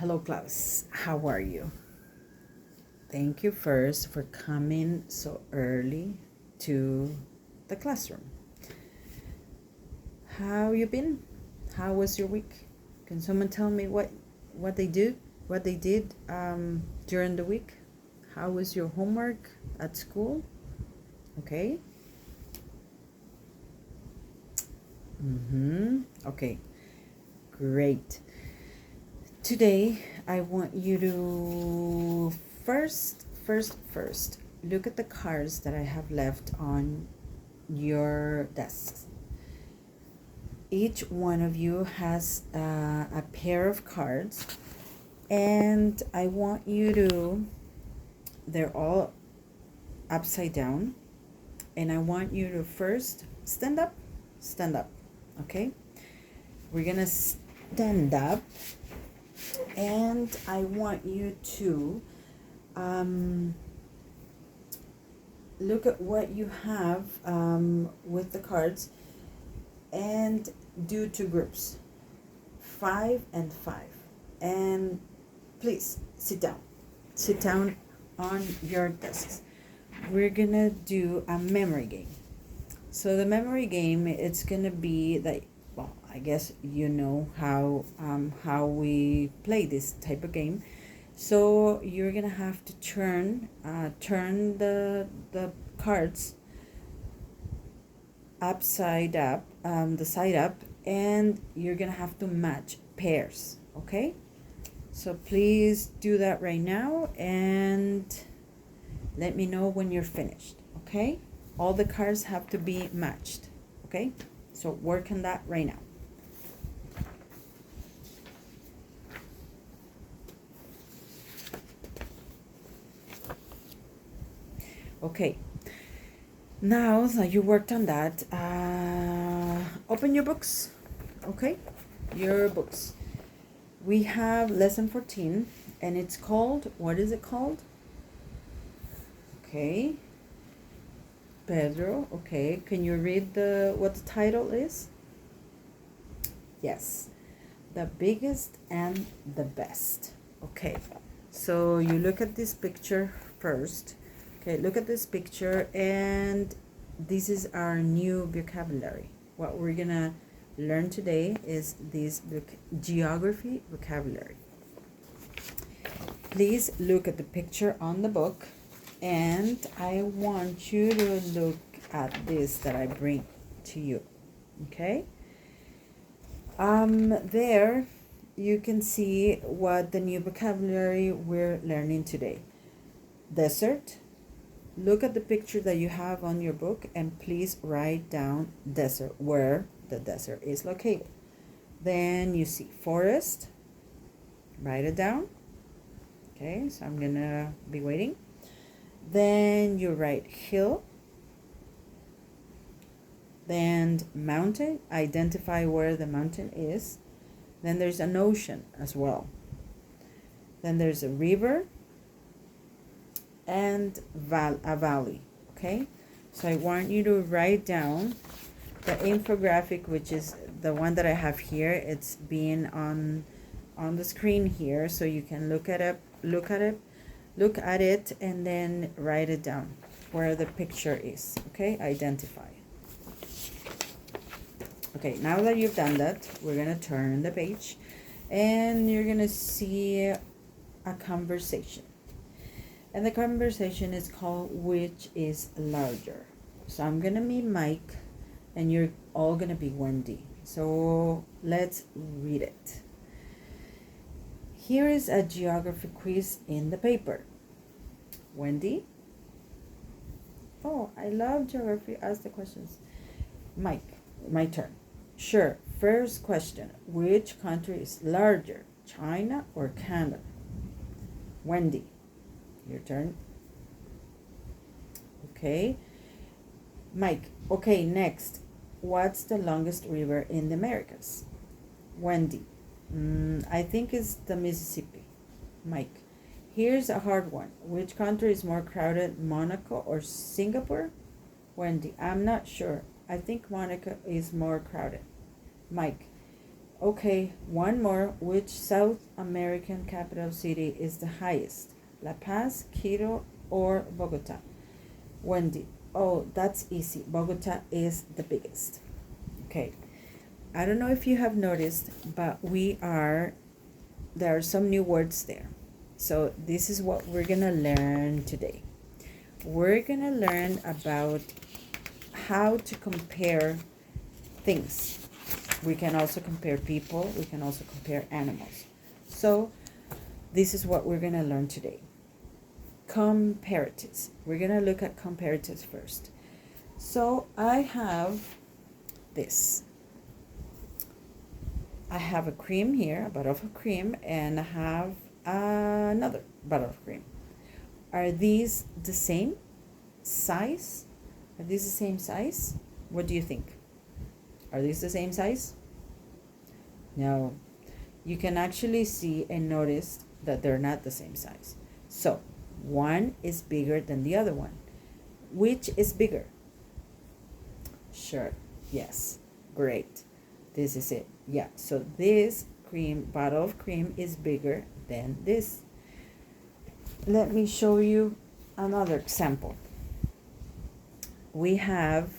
Hello, class. How are you? Thank you first for coming so early to the classroom. How you been? How was your week? Can someone tell me what they did? What they did during the week? How was your homework at school? Okay. Okay. Great. Today, I want you to first look at the cards that I have left on your desks. Each one of you has a pair of cards, and I want you to, they're all upside down, and I want you to first stand up, okay? We're gonna stand up, and I want you to look at what you have with the cards and do two groups, 5 and 5. And please sit down on your desks. We're gonna do a memory game. So the memory game, it's gonna be that, well, I guess you know how we play this type of game. So you're gonna have to turn the cards upside up, the side up, and you're gonna have to match pairs. Okay, so please do that right now and let me know when you're finished. Okay, all the cards have to be matched. Okay, so work on that right now. Okay, now that you worked on that, open your books. Okay, your books. We have lesson 14, and it's called, what is it called? Okay, Pedro. Okay, can you read what the title is? Yes, the biggest and the best. Okay, so you look at this picture first. Okay, look at this picture, and this is our new vocabulary. What we're gonna learn today is this geography vocabulary. Please look at the picture on the book, and I want you to look at this that I bring to you. Okay? There you can see what the new vocabulary we're learning today. Desert. Look at the picture that you have on your book and please write down desert, where the desert is located. Then you see forest. Write it down. Okay, so I'm gonna be waiting. Then you write hill. Then mountain. Identify where the mountain is. Then there's an ocean as well. Then there's a river and a valley. Okay, so I want you to write down the infographic, which is the one that I have here. It's being on the screen here, so you can look at it and then write it down where the picture is. Okay, identify. Okay, now that you've done that, we're gonna turn the page and you're gonna see a conversation. And the conversation is called which is larger. So I'm gonna be Mike and you're all gonna be Wendy. So let's read it. Here is a geography quiz in the paper. Wendy? Oh, I love geography. Ask the questions. Mike, my turn. Sure. First question. Which country is larger, China or Canada? Wendy, your turn. Okay. Mike, okay, next. What's the longest river in the Americas? Wendy, I think it's the Mississippi. Mike, here's a hard one. Which country is more crowded, Monaco or Singapore? Wendy, I'm not sure. I think Monaco is more crowded. Mike, Okay, one more. Which South American capital city is the highest? La Paz, Quito, or Bogota? Wendy. Oh, that's easy. Bogota is the biggest. Okay. I don't know if you have noticed, but there are some new words there. So this is what we're going to learn today. We're going to learn about how to compare things. We can also compare people. We can also compare animals. So this is what we're going to learn today. Comparatives. We're going to look at comparatives first. So I have this. I have a cream here, a bottle of cream, and I have another bottle of cream. Are these the same size? Are these the same size? What do you think? Are these the same size? No. You can actually see and notice that they're not the same size. So, one is bigger than the other one. Which is bigger? Sure. Yes. Great. This is it. Yeah. So this bottle of cream is bigger than this. Let me show you another example. We have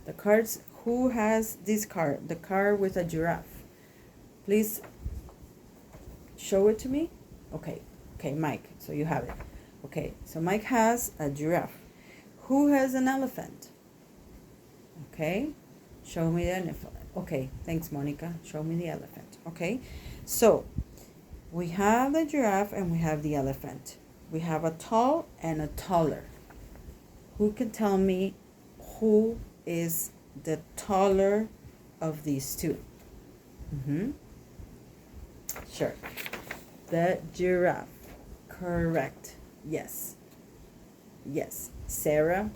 the cards. Who has this card? The card with a giraffe. Please show it to me. Okay. Okay, Mike. So you have it. Okay. So Mike has a giraffe. Who has an elephant? Okay. Show me the elephant. Okay. Thanks, Monica. Show me the elephant. Okay. So we have the giraffe and we have the elephant. We have a tall and a taller. Who can tell me who is the taller of these two? Sure. The giraffe. Correct. Yes. Yes. Sarah,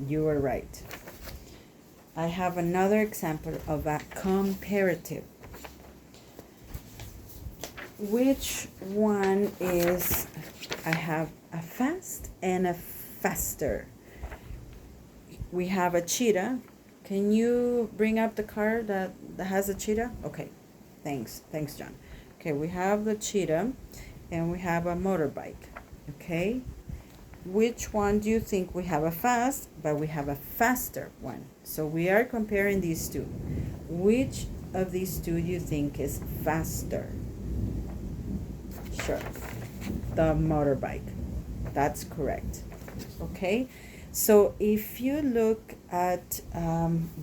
you are right. I have another example of a comparative. Which one is, I have a fast and a faster. We have a cheetah. Can you bring up the car that has a cheetah? Okay, thanks, John. Okay, we have the cheetah and we have a motorbike. Okay, which one do you think we have a fast, but we have a faster one? So we are comparing these two. Which of these two do you think is faster? Sure, the motorbike. That's correct. Okay, so if you look at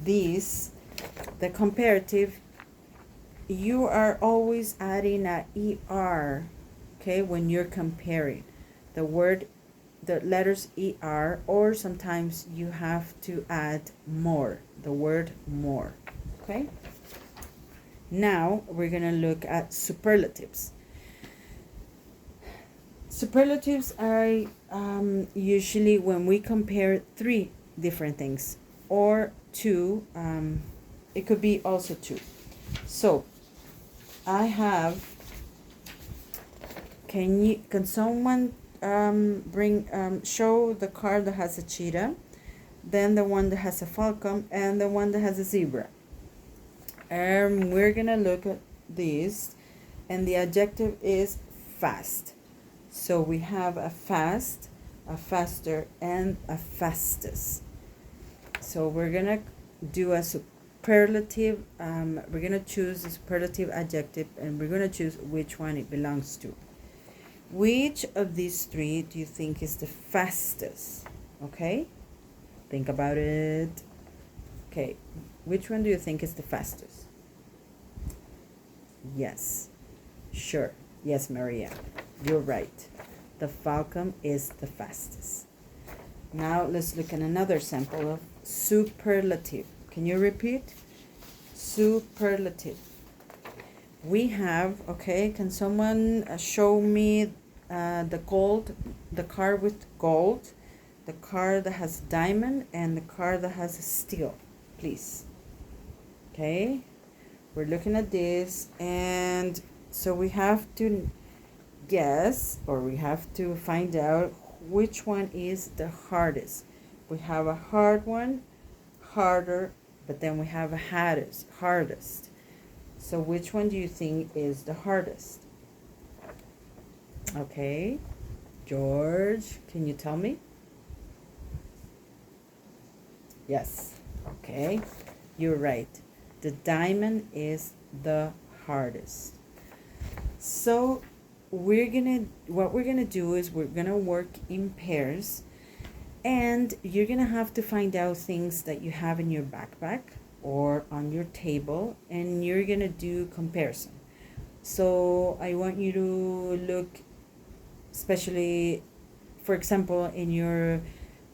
these, the comparative, you are always adding a ER, okay, when you're comparing the letters ER, or sometimes you have to add more, the word more, okay? Now we're gonna look at superlatives. Superlatives are usually when we compare three different things, or two, it could be also two. So I have, can someone show the card that has a cheetah, then the one that has a falcon, and the one that has a zebra. We're gonna look at these, and the adjective is fast. So we have a fast, a faster, and a fastest. So we're gonna do a superlative. We're gonna choose a superlative adjective, and we're gonna choose which one it belongs to. Which of these three do you think is the fastest? Okay, think about it. Okay, which one do you think is the fastest? Yes, sure. Yes, Maria, you're right. The falcon is the fastest. Now let's look at another sample of superlative. Can you repeat? Superlative. We have, okay, can someone show me the card with gold, the card that has diamond, and the card that has steel, please? Okay, we're looking at this, and so we have to guess, or we have to find out which one is the hardest. We have a hard one, harder, but then we have a hardest. So which one do you think is the hardest? Okay, George, can you tell me? Yes. Okay, you're right. The diamond is the hardest. So what we're gonna do is we're gonna work in pairs, and you're gonna have to find out things that you have in your backpack or on your table, and you're gonna do comparison. So I want you to look, especially, for example, in your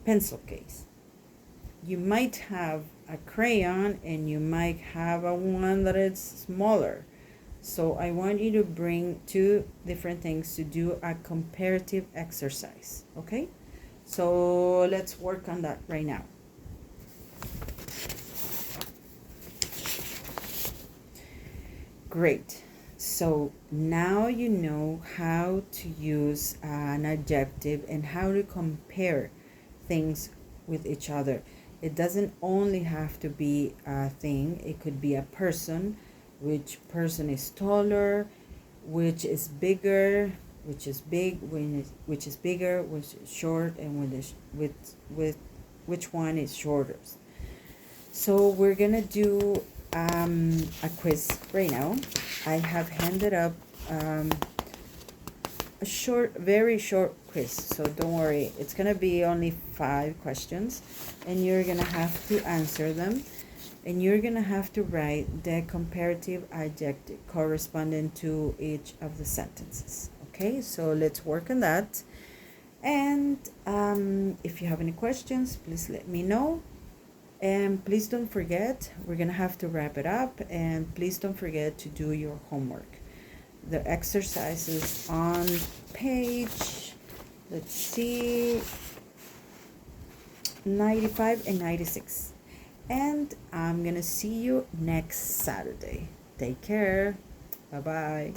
pencil case. You might have a crayon and you might have a one that is smaller. So I want you to bring two different things to do a comparative exercise, okay? So let's work on that right now. Great. So now you know how to use an adjective and how to compare things with each other. It doesn't only have to be a thing, it could be a person. Which person is taller, which is bigger, which is big, which is bigger, which is short, and with which one is shorter. So we're gonna do a quiz right now. I have handed up a short, very short quiz, so don't worry. It's gonna be only 5 questions, and you're gonna have to answer them, and you're gonna have to write the comparative adjective corresponding to each of the sentences. Okay, so let's work on that. And if you have any questions, please let me know. And please don't forget, we're gonna have to wrap it up, and please don't forget to do your homework. The exercises on page, let's see, 95 and 96. And I'm gonna see you next Saturday. Take care. Bye-bye.